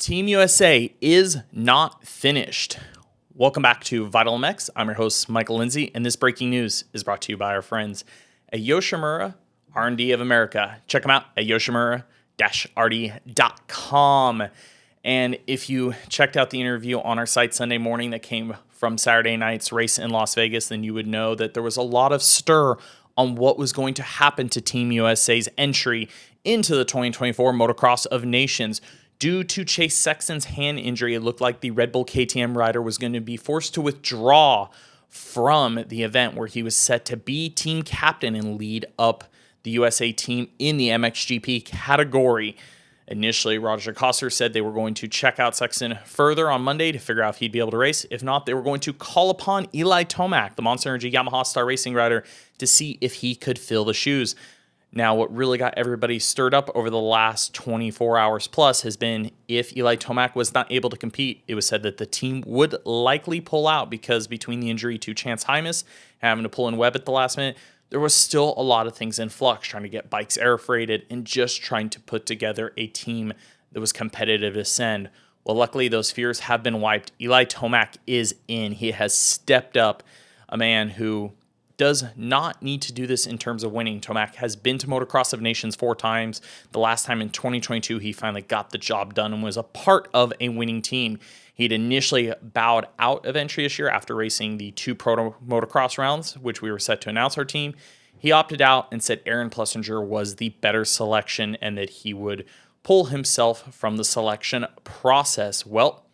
Team USA is not finished. Welcome back to Vital MX. I'm your host, Michael Lindsay, and this breaking news is brought to you by our friends at Yoshimura R&D of America. Check them out at yoshimura-rd.com. And if you checked out the interview on our site Sunday morning that came from Saturday night's race in Las Vegas, then you would know that there was a lot of stir on what was going to happen to Team USA's entry into the 2024 Motocross of Nations. Due to Chase Sexton's hand injury, it looked like the Red Bull KTM rider was going to be forced to withdraw from the event where he was set to be team captain and lead up the USA team in the MXGP category. Initially, Roger Coster said they were going to check out Sexton further on Monday to figure out if he'd be able to race. If not, they were going to call upon Eli Tomac, the Monster Energy Yamaha Star Racing rider, to see if he could fill the shoes. Now, what really got everybody stirred up over the last 24 hours plus has been if Eli Tomac was not able to compete, it was said that the team would likely pull out because between the injury to Chance Hymas, having to pull in Webb at the last minute, there was still a lot of things in flux, trying to get bikes air freighted and just trying to put together a team that was competitive to send. Well, luckily, those fears have been wiped. Eli Tomac is in. He has stepped up, a man who does not need to do this in terms of winning. Tomac has been to Motocross of Nations 4 times. The last time in 2022, he finally got the job done and was a part of a winning team. He'd initially bowed out of entry this year after racing the 2 Proto Motocross rounds, which we were set to announce our team. He opted out and said Aaron Plessinger was the better selection and that he would pull himself from the selection process. Well,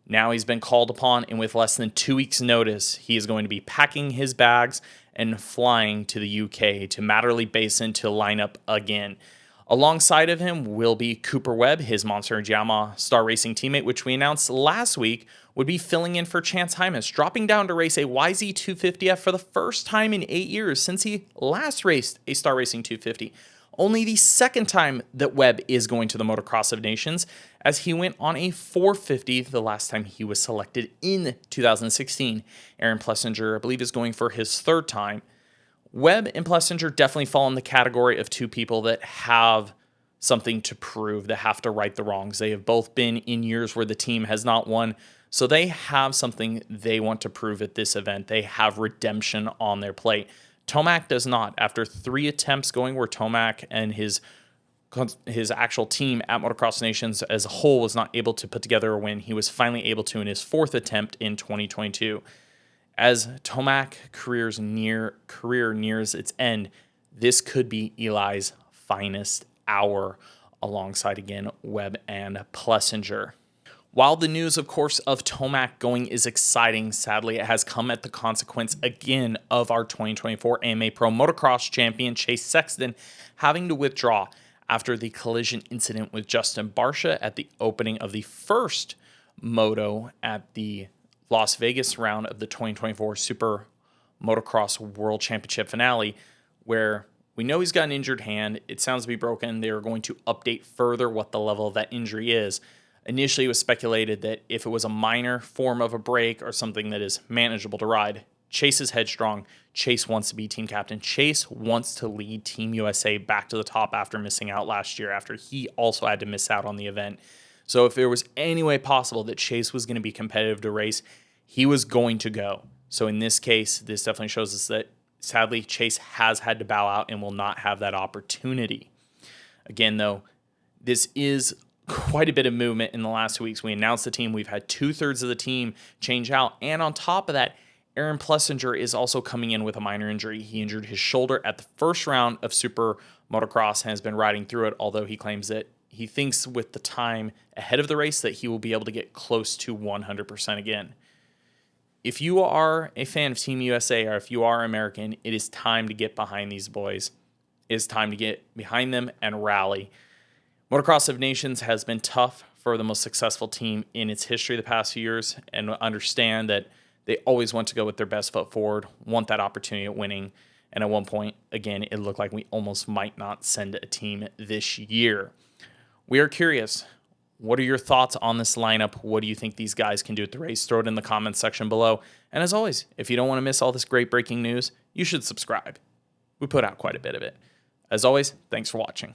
now he's been called upon, and with less than 2 weeks' notice, he is going to be packing his bags and flying to the UK to Matterley Basin to line up again. Alongside of him will be Cooper Webb, his Monster Energy Yamaha Star Racing teammate, which we announced last week would be filling in for Chance Hymas, dropping down to race a YZ250F for the first time in 8 years since he last raced a Star Racing 250. Only the second time that Webb is going to the Motocross of Nations, as he went on a 450 the last time he was selected in 2016. Aaron Plessinger, I believe, is going for his 3rd time. Webb and Plessinger definitely fall in the category of 2 people that have something to prove, that have to right the wrongs. They have both been in years where the team has not won, so they have something they want to prove at this event. They have redemption on their plate. Tomac does not. After 3 attempts going where Tomac and his actual team at Motocross Nations as a whole was not able to put together a win, he was finally able to in his 4th attempt in 2022. As Tomac career nears its end, this could be Eli's finest hour alongside, again, Webb and Plessinger. While the news, of course, of Tomac going is exciting, sadly, it has come at the consequence again of our 2024 AMA Pro Motocross champion Chase Sexton having to withdraw after the collision incident with Justin Barcia at the opening of the first moto at the Las Vegas round of the 2024 Super Motocross World Championship finale, where we know he's got an injured hand. It sounds to be broken. They are going to update further what the level of that injury is. Initially, it was speculated that if it was a minor form of a break or something that is manageable to ride, Chase is headstrong. Chase wants to be team captain. Chase wants to lead Team USA back to the top after missing out last year, after he also had to miss out on the event. So if there was any way possible that Chase was going to be competitive to race, he was going to go. So in this case, this definitely shows us that, sadly, Chase has had to bow out and will not have that opportunity. Again, though, this is quite a bit of movement in the last 2 weeks. We announced the team. We've had 2/3 of the team change out. And on top of that, Aaron Plessinger is also coming in with a minor injury. He injured his shoulder at the first round of Super Motocross and has been riding through it, although he claims that he thinks with the time ahead of the race that he will be able to get close to 100% again. If you are a fan of Team USA or if you are American, it is time to get behind these boys. It is time to get behind them and rally. Motocross of Nations has been tough for the most successful team in its history the past few years, and understand that they always want to go with their best foot forward, want that opportunity at winning, and at one point, again, it looked like we almost might not send a team this year. We are curious. What are your thoughts on this lineup? What do you think these guys can do at the race? Throw it in the comments section below. And as always, if you don't want to miss all this great breaking news, you should subscribe. We put out quite a bit of it. As always, thanks for watching.